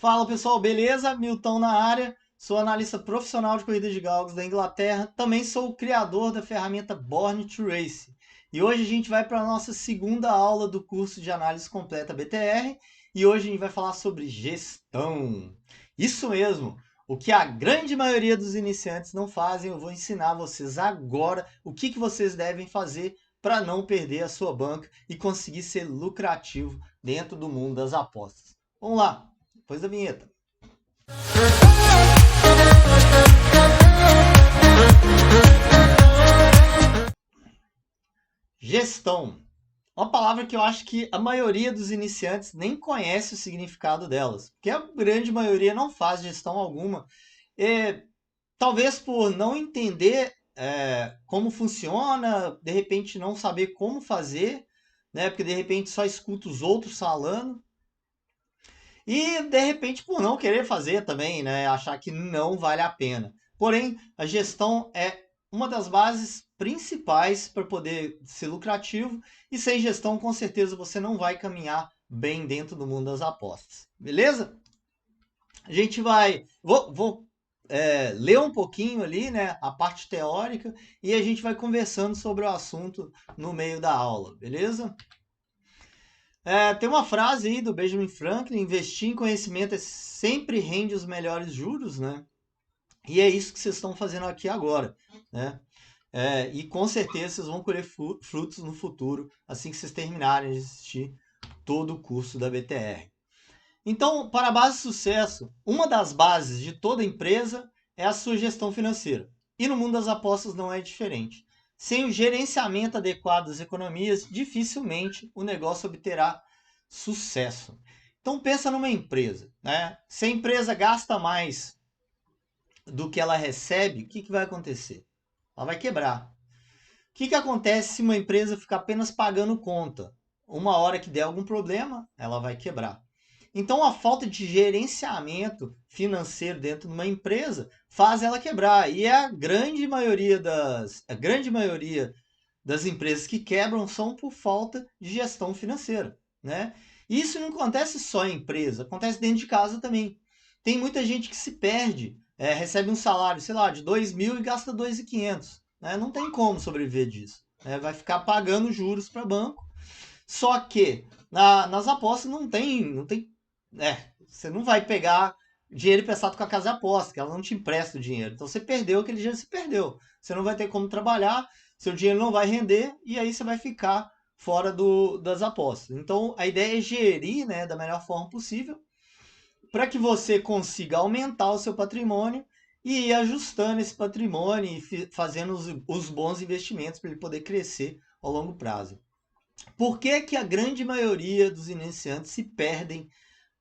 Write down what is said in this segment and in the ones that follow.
Fala pessoal, beleza? Milton na área, sou analista profissional de corrida de galgos da Inglaterra, também sou o criador da ferramenta Born to Race. E hoje a gente vai para a nossa segunda aula do curso de análise completa BTR e hoje a gente vai falar sobre gestão. Isso mesmo, o que a grande maioria dos iniciantes não fazem, eu vou ensinar vocês agora o que vocês devem fazer para não perder a sua banca e conseguir ser lucrativo dentro do mundo das apostas. Vamos lá! Depois da vinheta. Gestão. Uma palavra que eu acho que a maioria dos iniciantes nem conhece o significado delas, porque a grande maioria não faz gestão alguma. Talvez por não entender como funciona, de repente não saber como fazer, né? Porque de repente só escuta os outros falando. E de repente por não querer fazer também, né? Achar que não vale a pena. Porém, a gestão é uma das bases principais para poder ser lucrativo e sem gestão, com certeza, você não vai caminhar bem dentro do mundo das apostas. Beleza? A gente vai... Vou ler um pouquinho ali, né? A parte teórica e a gente vai conversando sobre o assunto no meio da aula, beleza? Tem uma frase aí do Benjamin Franklin: investir em conhecimento sempre rende os melhores juros, né? E é isso que vocês estão fazendo aqui agora, né? E com certeza vocês vão colher frutos no futuro, assim que vocês terminarem de assistir todo o curso da BTR. Então, para a base de sucesso, uma das bases de toda empresa é a sua gestão financeira. E no mundo das apostas não é diferente. Sem o gerenciamento adequado das economias, dificilmente o negócio obterá sucesso. Então pensa numa empresa, né? Se a empresa gasta mais do que ela recebe, o que vai acontecer? Ela vai quebrar. O que acontece se uma empresa ficar apenas pagando conta? Uma hora que der algum problema, ela vai quebrar. Então, a falta de gerenciamento financeiro dentro de uma empresa faz ela quebrar. E a grande maioria das empresas que quebram são por falta de gestão financeira, né? Isso não acontece só em empresa, acontece dentro de casa também. Tem muita gente que se perde, recebe um salário, sei lá, de 2.000 e gasta 2.500, né? Não tem como sobreviver disso, né? Vai ficar pagando juros para banco. Só que nas apostas não tem, você não vai pegar dinheiro emprestado com a casa de aposta, que ela não te empresta o dinheiro. Então você perdeu aquele dinheiro, você perdeu. Você não vai ter como trabalhar, seu dinheiro não vai render e aí você vai ficar fora das apostas. Então a ideia é gerir, né, da melhor forma possível para que você consiga aumentar o seu patrimônio e ir ajustando esse patrimônio e fazendo os bons investimentos para ele poder crescer ao longo prazo. Por que a grande maioria dos iniciantes se perdem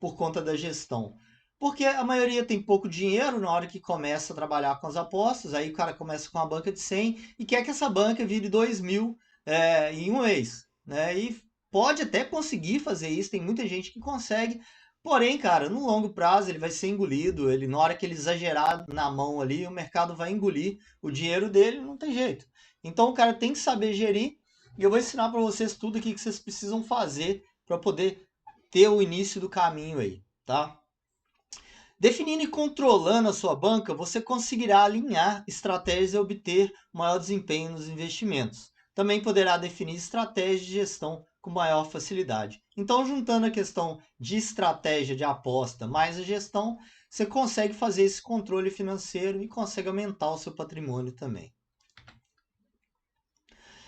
por conta da gestão? Porque a maioria tem pouco dinheiro na hora que começa a trabalhar com as apostas, aí o cara começa com uma banca de 100 e quer que essa banca vire 2.000 em um mês, né? E pode até conseguir fazer isso, tem muita gente que consegue, porém, cara, no longo prazo ele vai ser engolido, na hora que ele exagerar na mão ali, o mercado vai engolir o dinheiro dele, não tem jeito. Então o cara tem que saber gerir e eu vou ensinar para vocês tudo aqui que vocês precisam fazer para poder ter o início do caminho aí, tá? Definindo e controlando a sua banca, você conseguirá alinhar estratégias e obter maior desempenho nos investimentos. Também poderá definir estratégias de gestão com maior facilidade. Então, juntando a questão de estratégia de aposta mais a gestão, você consegue fazer esse controle financeiro e consegue aumentar o seu patrimônio também.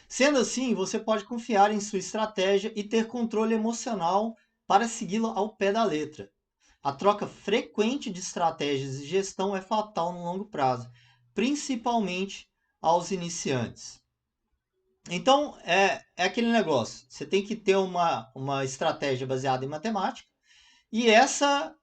Sendo assim, você pode confiar em sua estratégia e ter controle emocional para segui-la ao pé da letra. A troca frequente de estratégias de gestão é fatal no longo prazo, principalmente aos iniciantes. Então, é aquele negócio, você tem que ter uma estratégia baseada em matemática, e essa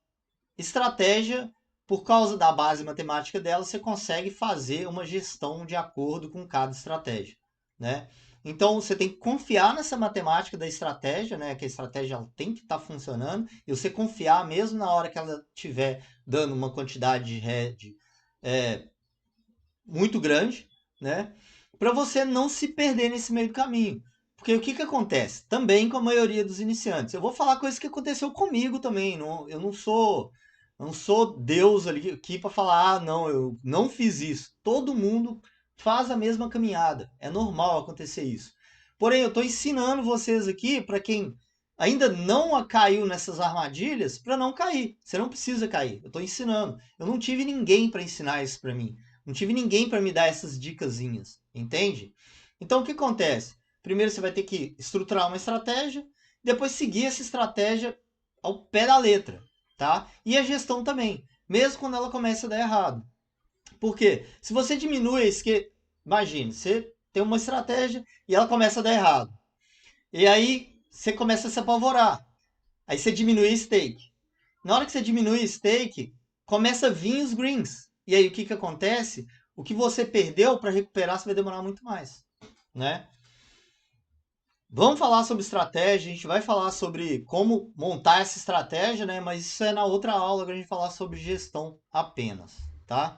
estratégia, por causa da base matemática dela, você consegue fazer uma gestão de acordo com cada estratégia, né? Então, você tem que confiar nessa matemática da estratégia, né? Que a estratégia ela tem que estar funcionando, e você confiar mesmo na hora que ela estiver dando uma quantidade de RED muito grande, né? Para você não se perder nesse meio do caminho. Porque o que acontece? Também com a maioria dos iniciantes. Eu vou falar coisas que aconteceu comigo também. Eu não sou Não sou Deus ali aqui para falar, ah, não, eu não fiz isso. Todo mundo faz a mesma caminhada. É normal acontecer isso. Porém, eu estou ensinando vocês aqui, para quem ainda não caiu nessas armadilhas, para não cair. Você não precisa cair. Eu estou ensinando. Eu não tive ninguém para ensinar isso para mim. Não tive ninguém para me dar essas dicasinhas. Entende? Então, o que acontece? Primeiro, você vai ter que estruturar uma estratégia, depois seguir essa estratégia ao pé da letra. Tá? E a gestão também, mesmo quando ela começa a dar errado. Por quê? Se você diminui isso que, imagine, você tem uma estratégia e ela começa a dar errado. E aí você começa a se apavorar. Aí você diminui o stake. Na hora que você diminui o stake, começa a vir os greens. E aí o que acontece? O que você perdeu para recuperar, você vai demorar muito mais, né? Vamos falar sobre estratégia, a gente vai falar sobre como montar essa estratégia, né? Mas isso é na outra aula que a gente falar sobre gestão apenas, tá?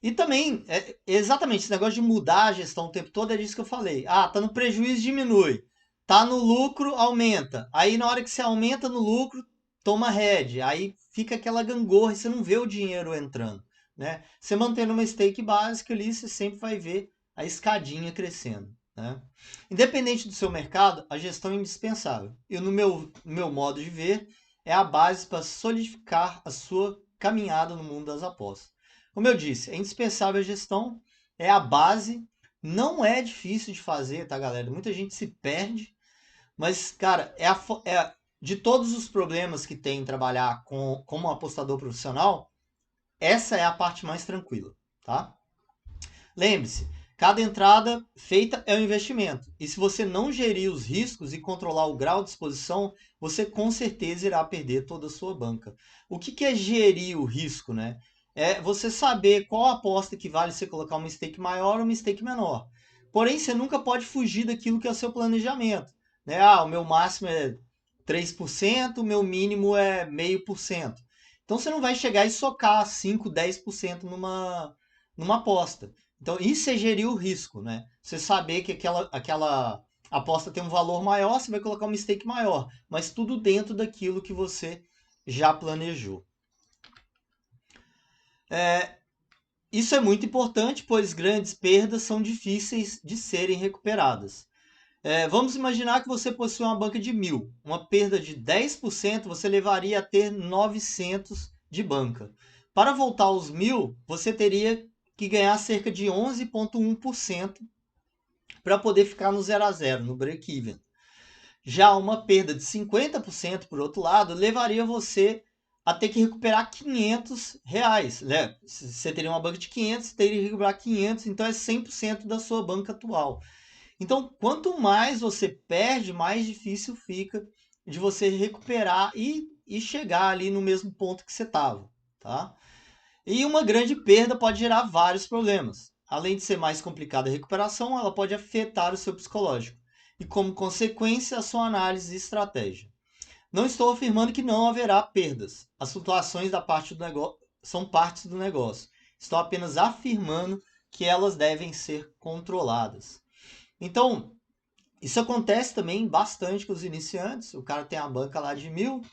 E também, exatamente, esse negócio de mudar a gestão o tempo todo é disso que eu falei. Ah, tá no prejuízo, diminui. Tá no lucro, aumenta. Aí na hora que você aumenta no lucro, toma head. Aí fica aquela gangorra e você não vê o dinheiro entrando, né? Você mantendo uma stake básica ali, você sempre vai ver a escadinha crescendo, né? Independente do seu mercado, a gestão é indispensável. E no meu modo de ver, é a base para solidificar a sua caminhada no mundo das apostas. Como eu disse, é indispensável a gestão, é a base, não é difícil de fazer, tá, galera? Muita gente se perde, mas, cara, de todos os problemas que tem em trabalhar como apostador profissional, essa é a parte mais tranquila, tá? Lembre-se, cada entrada feita é um investimento. E se você não gerir os riscos e controlar o grau de exposição, você com certeza irá perder toda a sua banca. O que é gerir o risco, né? É você saber qual aposta que vale você colocar uma stake maior ou uma stake menor. Porém, você nunca pode fugir daquilo que é o seu planejamento, né? Ah, o meu máximo é 3%, o meu mínimo é 0,5%. Então você não vai chegar e socar 5, 10% numa aposta. Então, isso é gerir o risco, né? Você saber que aquela aposta tem um valor maior, você vai colocar uma stake maior, mas tudo dentro daquilo que você já planejou. Isso é muito importante, pois grandes perdas são difíceis de serem recuperadas. Vamos imaginar que você possui uma banca de 1.000. Uma perda de 10% você levaria a ter 900 de banca. Para voltar aos 1.000, você teria que ganhar cerca de 11,1% para poder ficar no 0 a 0, no break-even. Já uma perda de 50%, por outro lado, levaria você a ter que recuperar R$ 500, né? Se você teria uma banca de 500, você teria que recuperar 500, então é 100% da sua banca atual. Então, quanto mais você perde, mais difícil fica de você recuperar e chegar ali no mesmo ponto que você estava, tá? E uma grande perda pode gerar vários problemas. Além de ser mais complicada a recuperação, ela pode afetar o seu psicológico e, como consequência, a sua análise e estratégia. Não estou afirmando que não haverá perdas. As flutuações da parte do negócio são partes do negócio. Estou apenas afirmando que elas devem ser controladas. Então, isso acontece também bastante com os iniciantes. O cara tem a banca lá de 1.000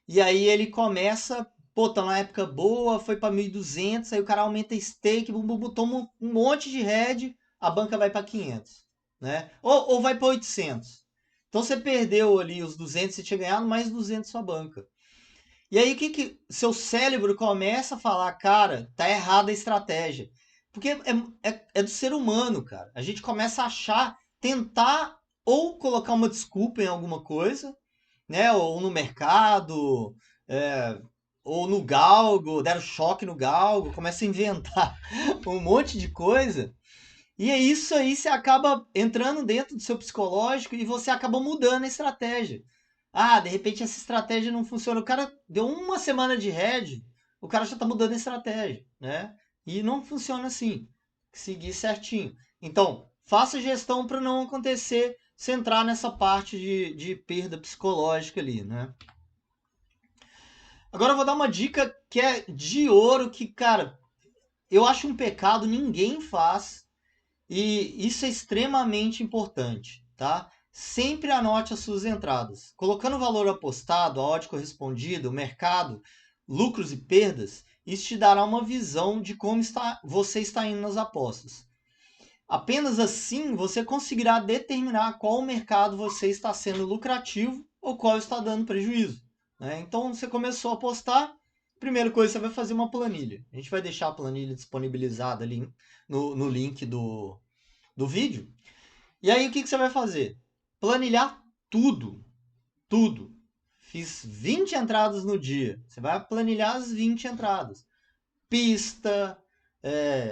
e aí ele começa, pô, tá numa época boa, foi para 1.200, aí o cara aumenta stake, bum, bum, bum, toma um monte de head, a banca vai para 500, né? Ou vai para 800. Então você perdeu ali os 200, você tinha ganhado mais 200 sua banca. E aí o que seu cérebro começa a falar, cara, tá errada a estratégia. Porque é do ser humano, cara. A gente começa a achar, tentar ou colocar uma desculpa em alguma coisa, né? Ou no mercado, ou no galgo, deram choque no galgo, começa a inventar um monte de coisa. E é isso aí, você acaba entrando dentro do seu psicológico e você acaba mudando a estratégia. Ah, de repente essa estratégia não funciona. O cara deu uma semana de head, o cara já está mudando a estratégia, né? E não funciona assim. Seguir certinho. Então, faça gestão para não acontecer, você entrar nessa parte de perda psicológica ali, né? Agora eu vou dar uma dica que é de ouro, que, cara, eu acho um pecado, ninguém faz. E isso é extremamente importante, tá? Sempre anote as suas entradas. Colocando o valor apostado, a odd correspondida, o mercado, lucros e perdas, isso te dará uma visão de como você está indo nas apostas. Apenas assim você conseguirá determinar qual mercado você está sendo lucrativo ou qual está dando prejuízo, né? Então você começou a apostar, primeira coisa você vai fazer uma planilha. A gente vai deixar a planilha disponibilizada ali no link do vídeo. E aí o que você vai fazer? Planilhar tudo, tudo. Fiz 20 entradas no dia. Você vai planilhar as 20 entradas. Pista,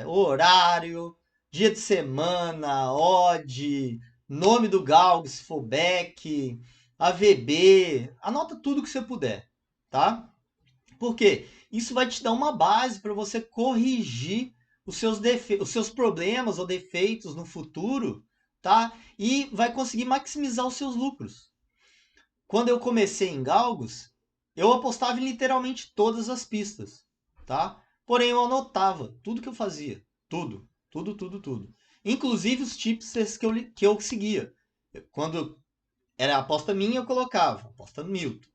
horário, dia de semana, odd, nome do galgo, se for back, AVB. Anota tudo que você puder, tá? Por quê? Isso vai te dar uma base para você corrigir os seus problemas ou defeitos no futuro, tá? E vai conseguir maximizar os seus lucros. Quando eu comecei em galgos, eu apostava em literalmente todas as pistas, tá? Porém, eu anotava tudo que eu fazia. Tudo, tudo, tudo, tudo. Inclusive os tipsters que eu seguia. Quando era aposta minha, eu colocava aposta do Milton.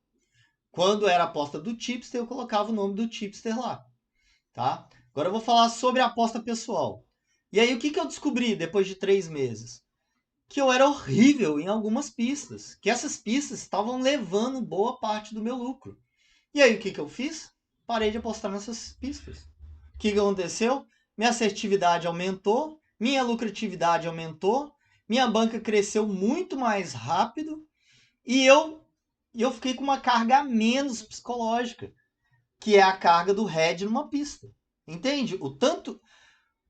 Quando era aposta do tipster, eu colocava o nome do tipster lá, tá? Agora eu vou falar sobre a aposta pessoal. E aí, o que eu descobri depois de 3 meses? Que eu era horrível em algumas pistas, que essas pistas estavam levando boa parte do meu lucro. E aí o que eu fiz? Parei de apostar nessas pistas. O que aconteceu? Minha assertividade aumentou, minha lucratividade aumentou, minha banca cresceu muito mais rápido e eu fiquei com uma carga a menos psicológica, que é a carga do head numa pista. Entende? O tanto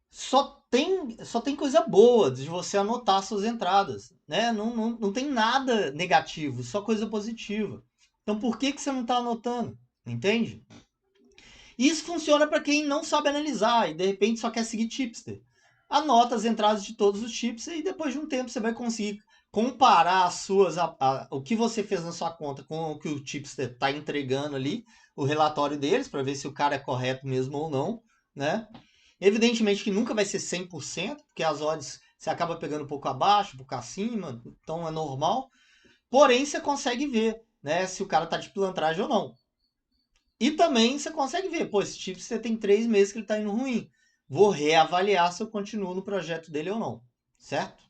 só tem coisa boa de você anotar suas entradas, né? Não tem nada negativo, só coisa positiva. Então por que você não está anotando? Entende? Isso funciona para quem não sabe analisar e de repente só quer seguir tipster. Anota as entradas de todos os tipsters e depois de um tempo você vai conseguir comparar o que você fez na sua conta com o que o tipster está entregando ali, o relatório deles, para ver se o cara é correto mesmo ou não, né? Evidentemente que nunca vai ser 100%, porque as odds você acaba pegando um pouco abaixo, um pouco acima, então é normal. Porém, você consegue ver, né, se o cara tá de pilantragem ou não. E também você consegue ver, pô, esse tipo você tem 3 meses que ele tá indo ruim. Vou reavaliar se eu continuo no projeto dele ou não, certo?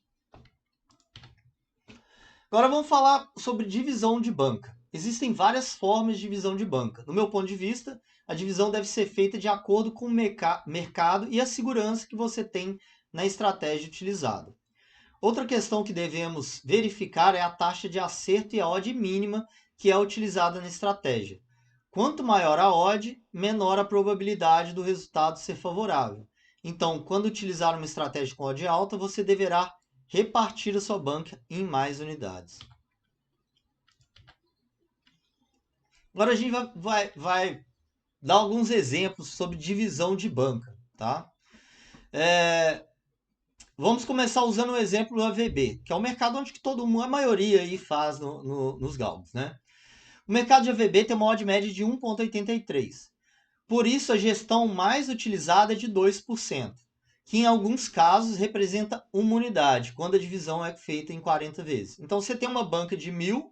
Agora vamos falar sobre divisão de banca. Existem várias formas de divisão de banca. No meu ponto de vista, a divisão deve ser feita de acordo com o mercado e a segurança que você tem na estratégia utilizada. Outra questão que devemos verificar é a taxa de acerto e a odd mínima que é utilizada na estratégia. Quanto maior a odd, menor a probabilidade do resultado ser favorável. Então, quando utilizar uma estratégia com odd alta, você deverá repartir a sua banca em mais unidades. Agora a gente vai dar alguns exemplos sobre divisão de banca, tá? Vamos começar usando o exemplo do AVB, que é o mercado onde todo mundo, a maioria aí faz nos galgos, né? O mercado de AVB tem uma odd média de 1,83. Por isso, a gestão mais utilizada é de 2%, que em alguns casos representa uma unidade, quando a divisão é feita em 40 vezes. Então, você tem uma banca de 1.000,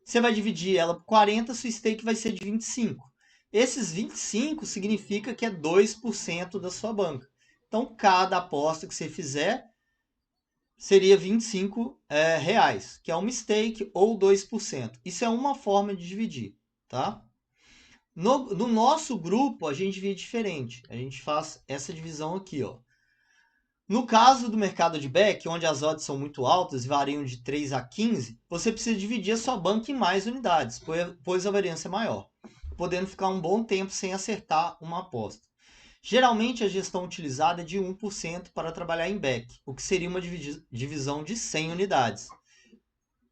você vai dividir ela por 40, sua stake vai ser de 25. Esses 25 significa que é 2% da sua banca. Então, cada aposta que você fizer seria 25 reais, que é uma stake ou 2%. Isso é uma forma de dividir, tá? No nosso grupo, a gente divide diferente. A gente faz essa divisão aqui, ó. No caso do mercado de back, onde as odds são muito altas e variam de 3 a 15, você precisa dividir a sua banca em mais unidades, pois a variância é maior, podendo ficar um bom tempo sem acertar uma aposta. Geralmente, a gestão utilizada é de 1% para trabalhar em back, o que seria uma divisão de 100 unidades.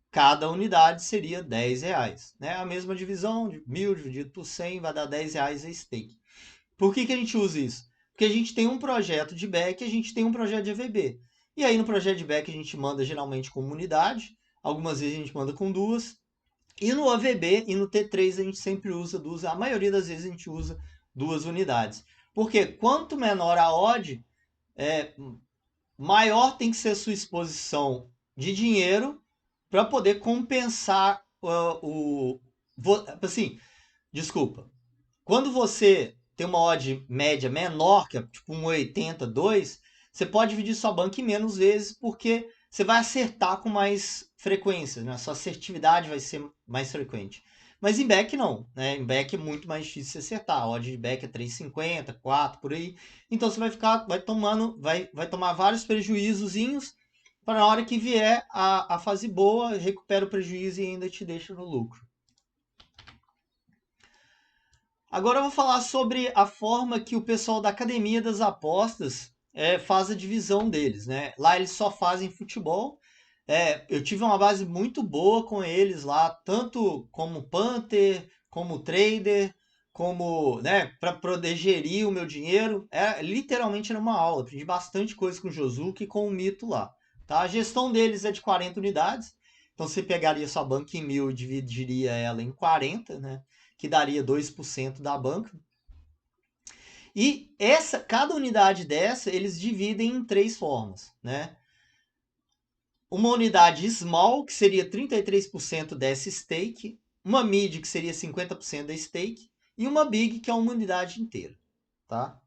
Cada unidade seria 10 reais. Né? A mesma divisão, de 1.000 dividido por 100 vai dar 10 reais a stake. Por que a gente usa isso? Porque a gente tem um projeto de back e a gente tem um projeto de AVB. E aí no projeto de back a gente manda geralmente com uma unidade, algumas vezes a gente manda com duas. E no AVB e no T3 a gente sempre usa duas, a maioria das vezes a gente usa 2 unidades. Porque quanto menor a odd, maior tem que ser a sua exposição de dinheiro para poder compensar assim, desculpa. quando você tem uma odd média menor, que é tipo 1,80, 2, você pode dividir sua banca em menos vezes, porque você vai acertar com mais frequência, né? Sua assertividade vai ser mais frequente. Mas em back não, né? Em back é muito mais difícil você acertar. A odd de back é 3,50, 4 por aí. Então você vai tomar vários prejuízozinhos para na hora que vier a fase boa, recupera o prejuízo e ainda te deixa no lucro. Agora eu vou falar sobre a forma que o pessoal da Academia das Apostas faz a divisão deles, né? Lá eles só fazem futebol. Eu tive uma base muito boa com eles lá, tanto como punter, como trader, como, né, para poder gerir o meu dinheiro. Literalmente era uma aula. Aprendi bastante coisa com o Josuke e com o Mito lá. Tá? A gestão deles é de 40 unidades. Então você pegaria sua banca em 1.000 e dividiria ela em 40, né? Que daria 2% da banca. E cada unidade dessa, eles dividem em 3 formas, né? Uma unidade small, que seria 33% dessa stake, uma mid, que seria 50% da stake, e uma big, que é uma unidade inteira, tá?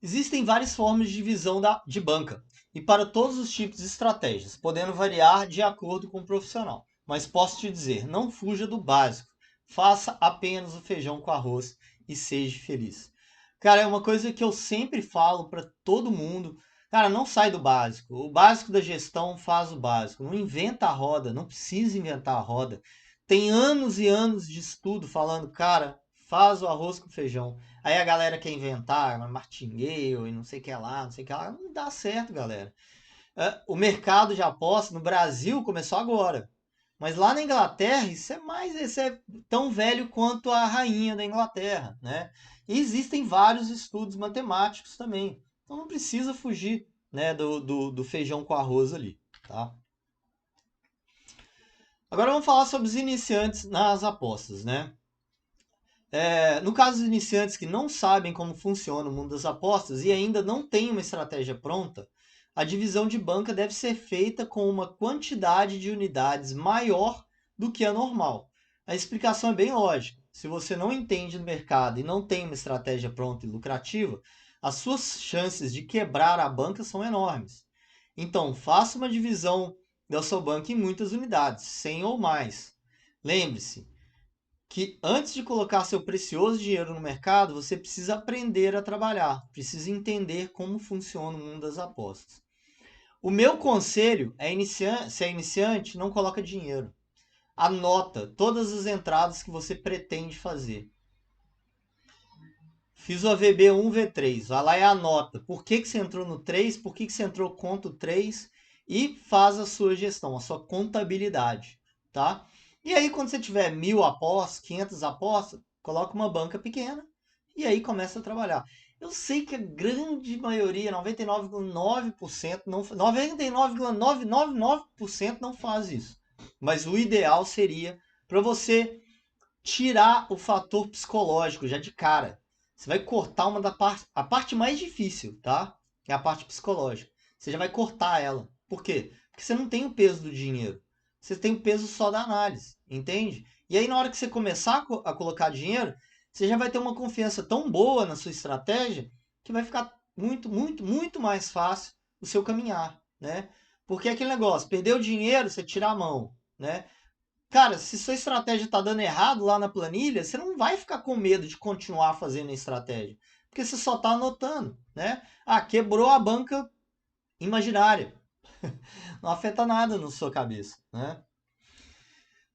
Existem várias formas de divisão de banca, e para todos os tipos de estratégias, podendo variar de acordo com o profissional. Mas posso te dizer, não fuja do básico. Faça apenas o feijão com arroz e seja feliz. Cara, é uma coisa que eu sempre falo para todo mundo. Cara, não sai do básico. O básico da gestão faz o básico. Não inventa a roda, não precisa inventar a roda. Tem anos e anos de estudo falando, cara, faz o arroz com feijão. Aí a galera quer inventar martingale e não sei o que lá, não sei o que lá. Não dá certo, galera. O mercado de apostas no Brasil começou agora. Mas lá na Inglaterra, isso é tão velho quanto a rainha da Inglaterra, né? E existem vários estudos matemáticos também. Então não precisa fugir, né, do feijão com arroz ali, tá? Agora vamos falar sobre os iniciantes nas apostas, né? No caso dos iniciantes que não sabem como funciona o mundo das apostas e ainda não têm uma estratégia pronta, a divisão de banca deve ser feita com uma quantidade de unidades maior do que a normal. A explicação é bem lógica. Se você não entende do mercado e não tem uma estratégia pronta e lucrativa, as suas chances de quebrar a banca são enormes. Então, faça uma divisão da sua banca em muitas unidades, 100 ou mais. Lembre-se que antes de colocar seu precioso dinheiro no mercado, você precisa aprender a trabalhar, precisa entender como funciona o mundo das apostas. O meu conselho é se é iniciante, não coloca dinheiro. Anota todas as entradas que você pretende fazer. Fiz o AVB 1, V3, vai lá e anota por que você entrou no 3, por que você entrou contra o 3 e faz a sua gestão, a sua contabilidade, tá? E aí quando você tiver 1.000 apostas, 500 apostas, coloca uma banca pequena e aí começa a trabalhar. Eu sei que a grande maioria, 99,9%, 99,999% não faz isso. Mas o ideal seria para você tirar o fator psicológico já de cara. Você vai cortar a parte mais difícil, tá? É a parte psicológica. Você já vai cortar ela. Por quê? Porque você não tem o peso do dinheiro. Você tem o peso só da análise, entende? E aí na hora que você começar a colocar dinheiro, você já vai ter uma confiança tão boa na sua estratégia que vai ficar muito, muito, muito mais fácil o seu caminhar, né? Porque é aquele negócio, perdeu o dinheiro, você tira a mão, né? Cara, se sua estratégia tá dando errado lá na planilha, você não vai ficar com medo de continuar fazendo a estratégia. Porque você só tá anotando, né? Ah, quebrou a banca imaginária. Não afeta nada na sua cabeça, né?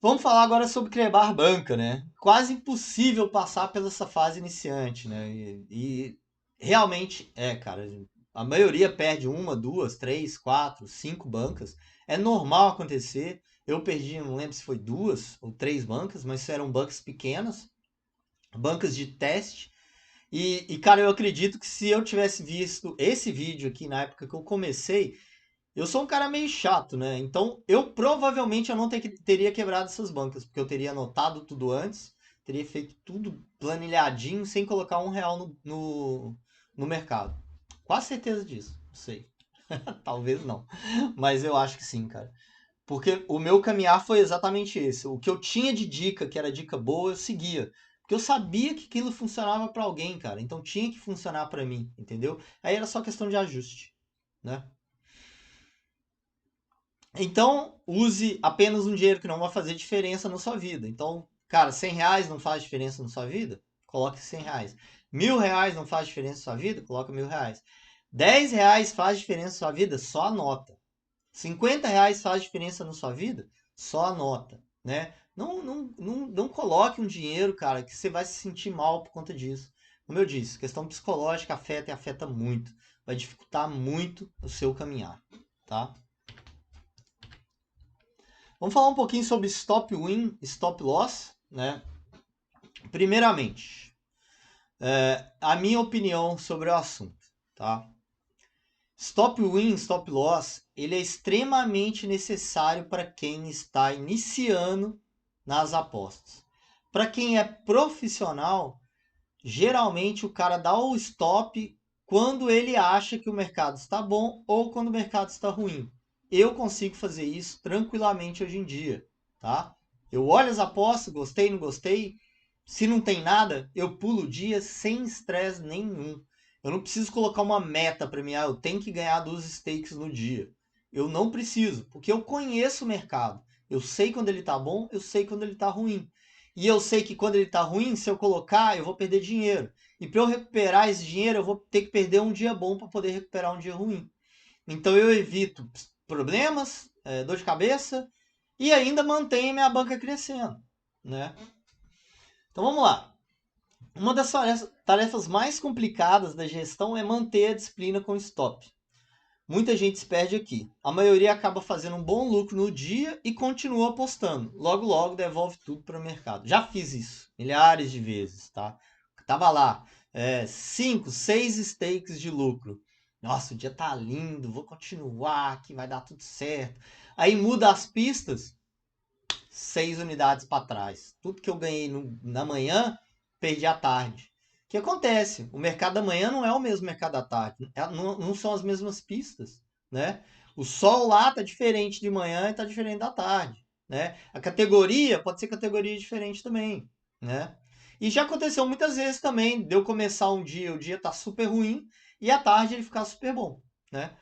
Vamos falar agora sobre quebrar banca, né? Quase impossível passar pela essa fase iniciante, né? E realmente cara. A maioria perde uma, duas, três, quatro, cinco bancas. É normal acontecer. Eu perdi, não lembro se foi 2 ou 3 bancas, mas eram bancas pequenas, bancas de teste. Cara, eu acredito que se eu tivesse visto esse vídeo aqui na época que eu comecei, eu sou um cara meio chato, né? Então, eu não teria quebrado essas bancas, porque eu teria anotado tudo antes, teria feito tudo planilhadinho, sem colocar R$ 1 no mercado. Quase certeza disso, não sei. Talvez não, mas eu acho que sim, cara. Porque o meu caminhar foi exatamente esse. O que eu tinha de dica, que era dica boa, eu seguia. Porque eu sabia que aquilo funcionava para alguém, cara. Então tinha que funcionar para mim, entendeu? Aí era só questão de ajuste, né? Então, use apenas um dinheiro que não vai fazer diferença na sua vida. Então, cara, R$ 100 não faz diferença na sua vida? Coloque R$ 100. R$ 1.000 não faz diferença na sua vida? Coloque R$ 1.000. R$ 10 faz diferença na sua vida? Só anota. R$ 50 faz diferença na sua vida? Só anota, né? Não coloque um dinheiro, cara, que você vai se sentir mal por conta disso. Como eu disse, questão psicológica afeta e afeta muito. Vai dificultar muito o seu caminhar, tá? Vamos falar um pouquinho sobre stop win, stop loss, né? Primeiramente, a minha opinião sobre o assunto, tá? Stop win, stop loss, ele é extremamente necessário para quem está iniciando nas apostas. Para quem é profissional, geralmente o cara dá o stop quando ele acha que o mercado está bom ou quando o mercado está ruim. Eu consigo fazer isso tranquilamente hoje em dia, tá? Eu olho as apostas, gostei, não gostei. Se não tem nada, eu pulo o dia sem estresse nenhum. Eu não preciso colocar uma meta para mim, eu tenho que ganhar 2 stakes no dia. Eu não preciso, porque eu conheço o mercado. Eu sei quando ele está bom, eu sei quando ele está ruim. E eu sei que quando ele está ruim, se eu colocar, eu vou perder dinheiro. E para eu recuperar esse dinheiro, eu vou ter que perder um dia bom para poder recuperar um dia ruim. Então eu evito problemas, dor de cabeça e ainda mantenho minha banca crescendo, né? Então vamos lá. Uma das tarefas mais complicadas da gestão é manter a disciplina com stop. Muita gente se perde aqui. A maioria acaba fazendo um bom lucro no dia e continua apostando. Logo, logo devolve tudo para o mercado. Já fiz isso milhares de vezes, tá? Tava lá, 5, 6 stakes de lucro. Nossa, o dia tá lindo, vou continuar, que vai dar tudo certo. Aí muda as pistas, 6 unidades para trás. Tudo que eu ganhei na manhã, perdi à tarde. O que acontece? O mercado da manhã não é o mesmo mercado da tarde. Não são as mesmas pistas, né? O sol lá tá diferente de manhã e tá diferente da tarde, né? A categoria pode ser categoria diferente também, né? E já aconteceu muitas vezes também de eu começar um dia, o dia tá super ruim e à tarde ele ficar super bom, né?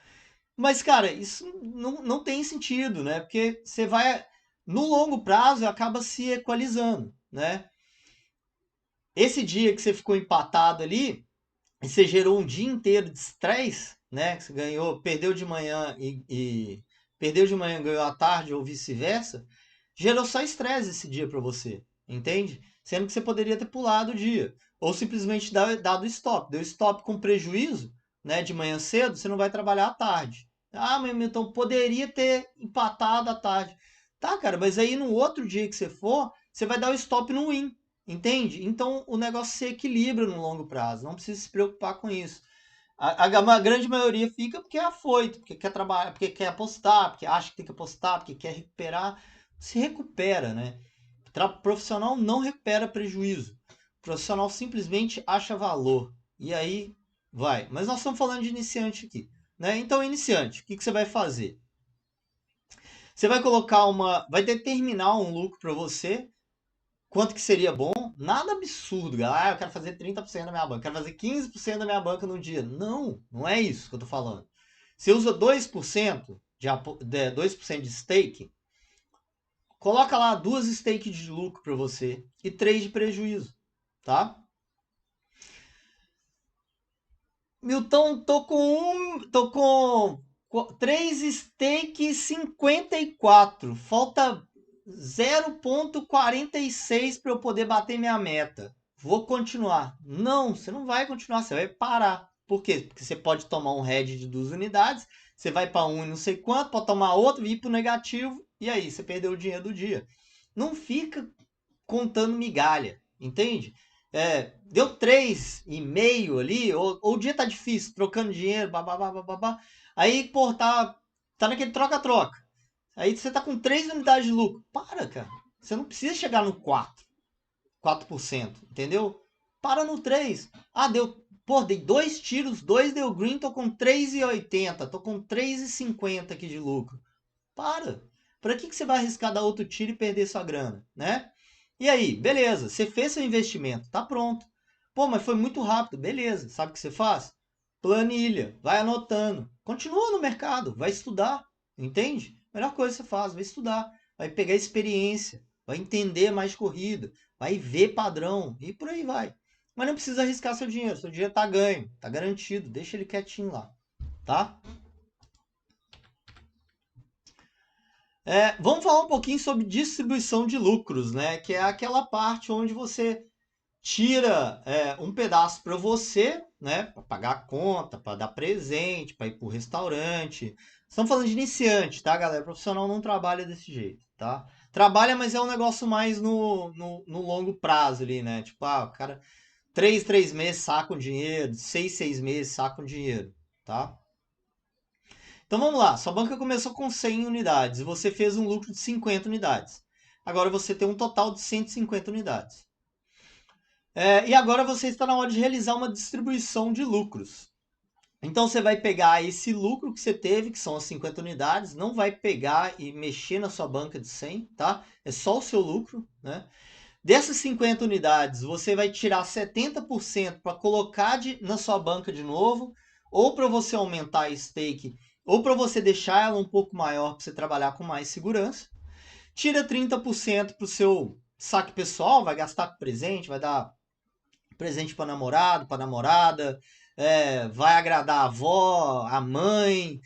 Mas, cara, isso não tem sentido, né? Porque você vai, no longo prazo, acaba se equalizando, né? Esse dia que você ficou empatado ali, e você gerou um dia inteiro de estresse, né? Que você ganhou, perdeu de manhã perdeu de manhã, ganhou à tarde ou vice-versa, gerou só estresse esse dia para você, entende? Sendo que você poderia ter pulado o dia ou simplesmente dado stop, deu stop com prejuízo, né? De manhã cedo, você não vai trabalhar à tarde. Ah, mas então poderia ter empatado à tarde. Tá, cara, mas aí no outro dia que você for, você vai dar o stop no win. Entende? Então o negócio se equilibra no longo prazo, não precisa se preocupar com isso. A grande maioria fica porque é afoito, porque quer trabalhar, porque quer apostar, porque acha que tem que apostar, porque quer recuperar. Se recupera, né? Profissional não recupera prejuízo. O profissional simplesmente acha valor. E aí vai. Mas nós estamos falando de iniciante aqui, né? Então, iniciante, o que você vai fazer? Você vai colocar vai determinar um lucro para você. Quanto que seria bom? Nada absurdo, galera. Ah, eu quero fazer 30% da minha banca, quero fazer 15% da minha banca no dia. Não, não é isso que eu tô falando. Você usa 2% de 2% de stake, coloca lá 2 stakes de lucro para você e 3 de prejuízo, tá? Milton, tô com 3 stakes 54. Falta 0,46 para eu poder bater minha meta. Vou continuar. Não, você não vai continuar, você vai parar. Por quê? Porque você pode tomar um head de 2 unidades, você vai para um e não sei quanto, pode tomar outro, ir para o negativo, e aí você perdeu o dinheiro do dia. Não fica contando migalha, entende? Deu 3,5 ali, ou o dia tá difícil, trocando dinheiro, babá, babá. Aí, pô, tá naquele troca-troca. Aí você tá com 3 unidades de lucro. Para, cara. Você não precisa chegar no 4%, entendeu? Para no 3. Ah, dei 2 tiros, 2 deu green, tô com 3,80, tô com 3,50 aqui de lucro. Para. Para que você vai arriscar dar outro tiro e perder sua grana, né? E aí, beleza, você fez seu investimento, tá pronto. Pô, mas foi muito rápido, beleza. Sabe o que você faz? Planilha, vai anotando. Continua no mercado, vai estudar, entende? Melhor coisa que você faz, vai estudar, vai pegar experiência, vai entender mais corrida, vai ver padrão e por aí vai. Mas não precisa arriscar seu dinheiro tá ganho, tá garantido, deixa ele quietinho lá, tá? Vamos falar um pouquinho sobre distribuição de lucros, né? Que é aquela parte onde você tira um pedaço para você, né? Para pagar a conta, para dar presente, para ir para o restaurante. Estamos falando de iniciante, tá, galera? Profissional não trabalha desse jeito, tá? Trabalha, mas é um negócio mais no longo prazo ali, né? Tipo, o cara, 3 meses saca o dinheiro, 6 meses saca o dinheiro, tá? Então vamos lá, sua banca começou com 100 unidades e você fez um lucro de 50 unidades. Agora você tem um total de 150 unidades. E agora você está na hora de realizar uma distribuição de lucros. Então você vai pegar esse lucro que você teve, que são as 50 unidades, não vai pegar e mexer na sua banca de 100, tá? É só o seu lucro, né? Dessas 50 unidades, você vai tirar 70% para colocar na sua banca de novo, ou para você aumentar a stake, ou para você deixar ela um pouco maior para você trabalhar com mais segurança. Tira 30% para o seu saque pessoal, vai gastar com presente, vai dar presente para namorado, para namorada, vai agradar a avó, a mãe,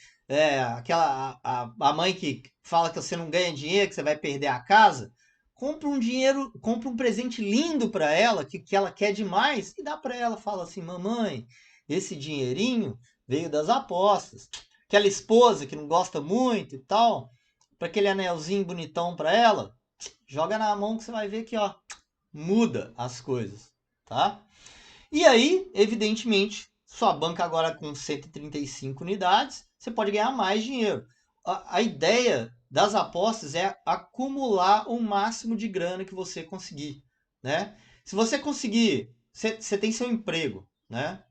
a mãe que fala que você não ganha dinheiro, que você vai perder a casa. Compra um presente lindo para ela, que ela quer demais, e dá para ela. Fala assim: mamãe, esse dinheirinho veio das apostas. Aquela esposa que não gosta muito e tal, para aquele anelzinho bonitão para ela, joga na mão que você vai ver que ó, muda as coisas, tá? E aí, evidentemente, sua banca agora com 135 unidades, você pode ganhar mais dinheiro. A ideia das apostas é acumular o máximo de grana que você conseguir, né? Se você conseguir, você tem seu emprego, né?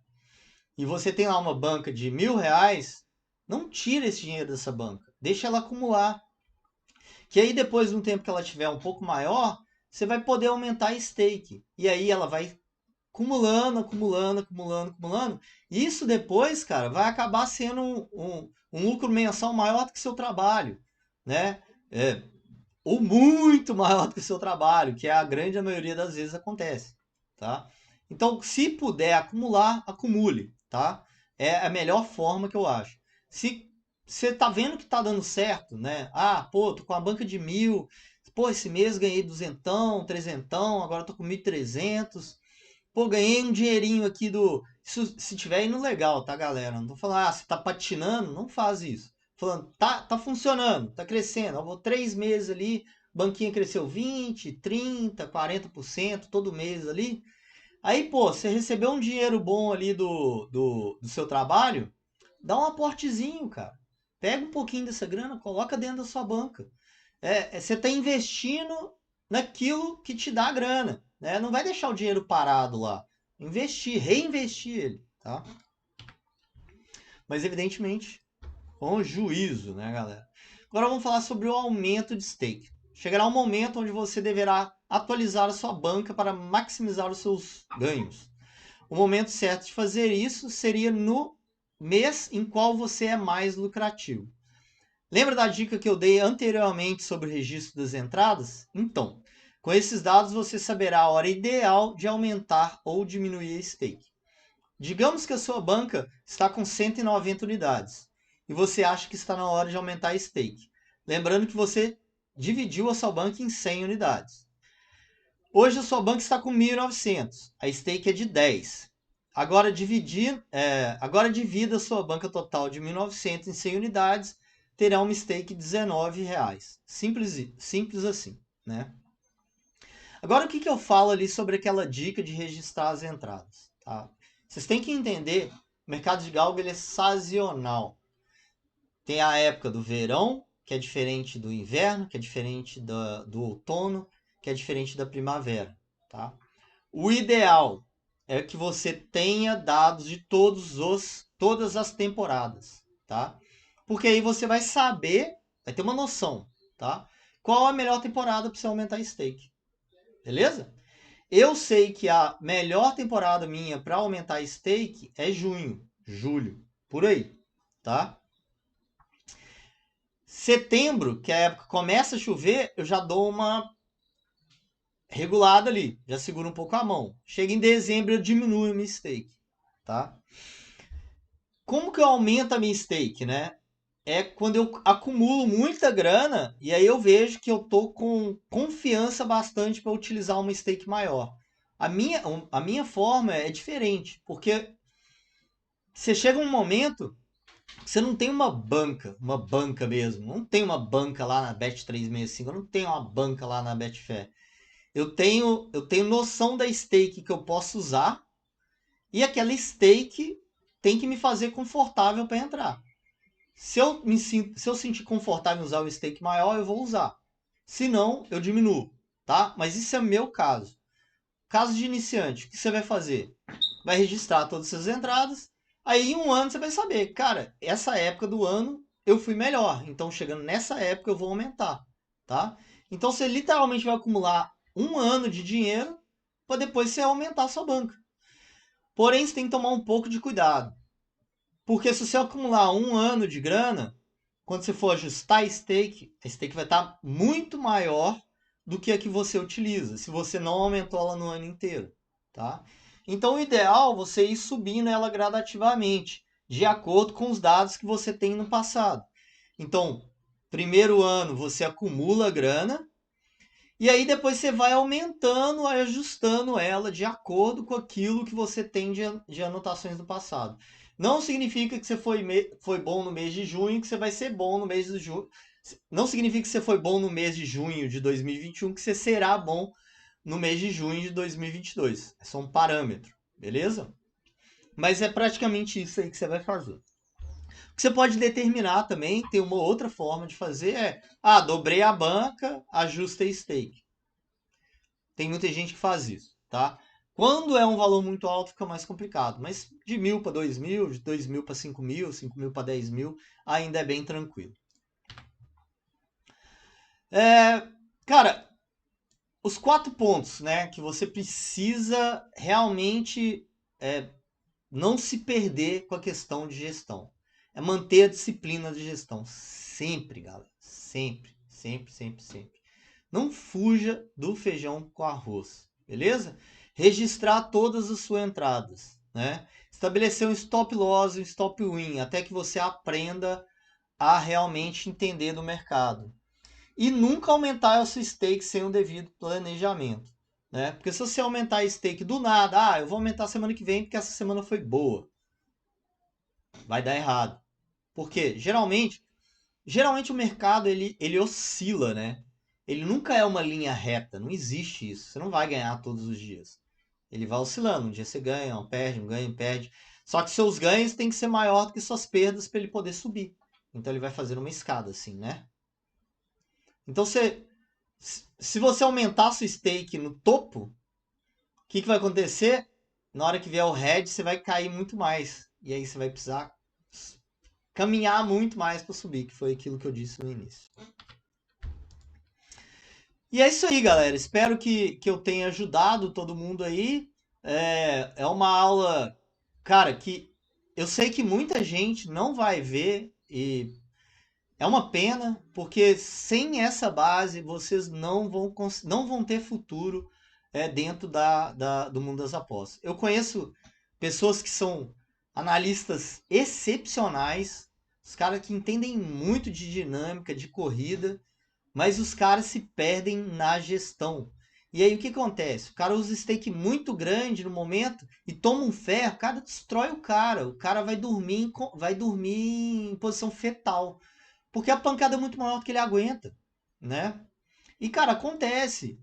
E você tem lá uma banca de R$ 1.000, não tira esse dinheiro dessa banca, deixa ela acumular. Que aí depois de um tempo que ela tiver um pouco maior, você vai poder aumentar a stake. E aí ela vai acumulando, acumulando, acumulando, acumulando. Isso depois, cara, vai acabar sendo um lucro mensal maior do que seu trabalho, né? Ou muito maior do que seu trabalho, que é a grande maioria das vezes acontece, tá? Então, se puder acumular, acumule, tá? É a melhor forma que eu acho. Se você tá vendo que tá dando certo, né? Pô, tô com a banca de 1.000, pô, esse mês ganhei duzentão, trezentão, agora tô com 1.300. Pô, ganhei um dinheirinho aqui do. Se tiver indo legal, tá, galera? Não tô falando, você tá patinando, não faz isso. Falando, tá funcionando, tá crescendo. Eu vou 3 meses ali, banquinha cresceu 20, 30, 40% todo mês ali. Aí, pô, você recebeu um dinheiro bom ali do seu trabalho, dá um aportezinho, cara. Pega um pouquinho dessa grana, coloca dentro da sua banca. Você está investindo naquilo que te dá grana, né? Não vai deixar o dinheiro parado lá. Investir, reinvestir ele, tá? Mas evidentemente com juízo, né, galera? Agora vamos falar sobre o aumento de stake. Chegará um momento onde você deverá atualizar a sua banca para maximizar os seus ganhos. O momento certo de fazer isso seria no mês em qual você é mais lucrativo. Lembra da dica que eu dei anteriormente sobre o registro das entradas? Então, com esses dados você saberá a hora ideal de aumentar ou diminuir a stake. Digamos que a sua banca está com 190 unidades e você acha que está na hora de aumentar a stake. Lembrando que você dividiu a sua banca em 100 unidades. Hoje a sua banca está com 1.900, a stake é de 10. Agora divida a sua banca total de 1.900 em 100 unidades, terá uma stake de R$19. Simples assim, né? Agora o que eu falo ali sobre aquela dica de registrar as entradas, tá? Vocês têm que entender, o mercado de galga ele é sazonal. Tem a época do verão, que é diferente do inverno, que é diferente do outono, que é diferente da primavera, tá? O ideal é que você tenha dados de todas as temporadas, tá? Porque aí você vai saber, vai ter uma noção, tá? Qual a melhor temporada para você aumentar stake? Beleza? Eu sei que a melhor temporada minha para aumentar stake é junho, julho, por aí, tá? Setembro, que é a época que começa a chover, eu já dou uma regulada ali, já seguro um pouco a mão. Chega em dezembro, eu diminuo a minha stake, tá? Como que eu aumento a minha stake, né? É quando eu acumulo muita grana e aí eu vejo que eu tô com confiança bastante para utilizar uma stake maior. A minha forma é diferente, porque você chega um momento que você não tem uma banca mesmo. Não tem uma banca lá na Bet365, eu não tenho uma banca lá na Betfair. Eu tenho noção da stake que eu posso usar e aquela stake tem que me fazer confortável para entrar. Se eu sentir confortável em usar o stake maior, eu vou usar. Se não, eu diminuo, tá? Mas isso é meu caso. Caso de iniciante, o que você vai fazer? Vai registrar todas as suas entradas. Aí em um ano você vai saber, cara, essa época do ano eu fui melhor. Então chegando nessa época eu vou aumentar, tá? Então você literalmente vai acumular um ano de dinheiro para depois você aumentar a sua banca. Porém, você tem que tomar um pouco de cuidado. Porque se você acumular um ano de grana, quando você for ajustar a stake vai estar muito maior do que a que você utiliza, se você não aumentou ela no ano inteiro, tá? Então, o ideal é você ir subindo ela gradativamente, de acordo com os dados que você tem no passado. Então, primeiro ano você acumula grana, e aí depois você vai aumentando, ajustando ela de acordo com aquilo que você tem de anotações do passado. Não significa que você foi bom no mês de junho, que você vai ser bom no mês de junho. Não significa que você foi bom no mês de junho de 2021, que você será bom no mês de junho de 2022. É só um parâmetro, beleza? Mas é praticamente isso aí que você vai fazer. O que você pode determinar também, tem uma outra forma de fazer, dobrei a banca, ajustei stake. Tem muita gente que faz isso, tá? Quando é um valor muito alto, fica mais complicado. Mas de 1.000 para 2.000, de 2.000 para 5.000, 5.000 para 10.000, ainda é bem tranquilo. Cara, os 4 pontos, né, que você precisa realmente não se perder com a questão de gestão. É manter a disciplina de gestão. Sempre, galera. Sempre, sempre, sempre, sempre. Não fuja do feijão com arroz, beleza? Registrar todas as suas entradas, né? Estabelecer um stop loss, um stop win, até que você aprenda a realmente entender do mercado. E nunca aumentar o seu stake sem o devido planejamento, né? Porque se você aumentar a stake do nada, eu vou aumentar semana que vem porque essa semana foi boa, vai dar errado. Porque geralmente o mercado ele oscila, né? Ele nunca é uma linha reta, não existe isso. Você não vai ganhar todos os dias. Ele vai oscilando. Um dia você ganha, um perde, um ganha, um perde. Só que seus ganhos têm que ser maior do que suas perdas para ele poder subir. Então ele vai fazendo uma escada assim, né? Então se você aumentar sua stake no topo, o que vai acontecer? Na hora que vier o head, você vai cair muito mais. E aí você vai precisar caminhar muito mais para subir, que foi aquilo que eu disse no início. E é isso aí, galera. Espero que eu tenha ajudado todo mundo aí. É uma aula, cara, que eu sei que muita gente não vai ver e é uma pena, porque sem essa base vocês não vão ter futuro dentro do mundo das apostas. Eu conheço pessoas que são analistas excepcionais, os caras que entendem muito de dinâmica, de corrida, mas os caras se perdem na gestão. E aí o que acontece? O cara usa stake muito grande no momento e toma um ferro, o cara destrói o cara. O cara vai dormir em posição fetal. Porque a pancada é muito maior do que ele aguenta, né? E, cara, acontece.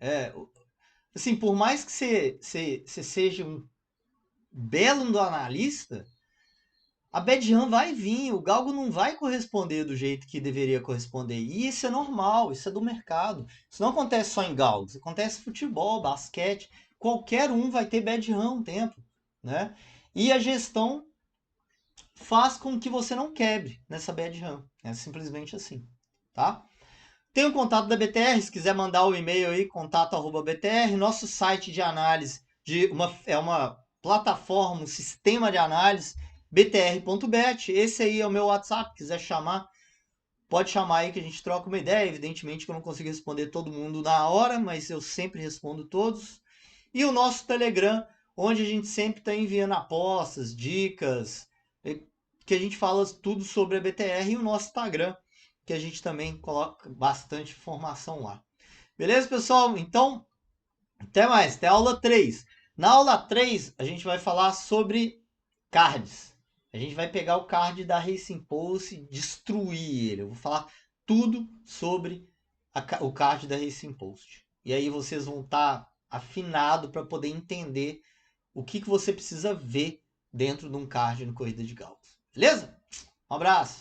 Assim, por mais que você seja um belo do analista, a bad run vai vir, o galgo não vai corresponder do jeito que deveria corresponder. E isso é normal, isso é do mercado. Isso não acontece só em galgos, acontece em futebol, basquete, qualquer um vai ter bad run um tempo, né? E a gestão faz com que você não quebre nessa bad run. É simplesmente assim, tá? Tem o contato da BTR, se quiser mandar o e-mail aí, contato@btr. Nosso site de análise é uma plataforma, um sistema de análise, btr.bet. Esse aí é o meu WhatsApp, quiser chamar, pode chamar aí que a gente troca uma ideia. Evidentemente que eu não consigo responder todo mundo na hora, mas eu sempre respondo todos. E o nosso Telegram, onde a gente sempre está enviando apostas, dicas, que a gente fala tudo sobre a BTR, e o nosso Instagram, que a gente também coloca bastante informação lá. Beleza, pessoal? Então, até mais, até a aula 3. Na aula 3, a gente vai falar sobre cards. A gente vai pegar o card da Racing Pulse e destruir ele. Eu vou falar tudo sobre o card da Racing Post. E aí vocês vão estar afinados para poder entender o que você precisa ver dentro de um card no Corrida de Gauss. Beleza? Um abraço!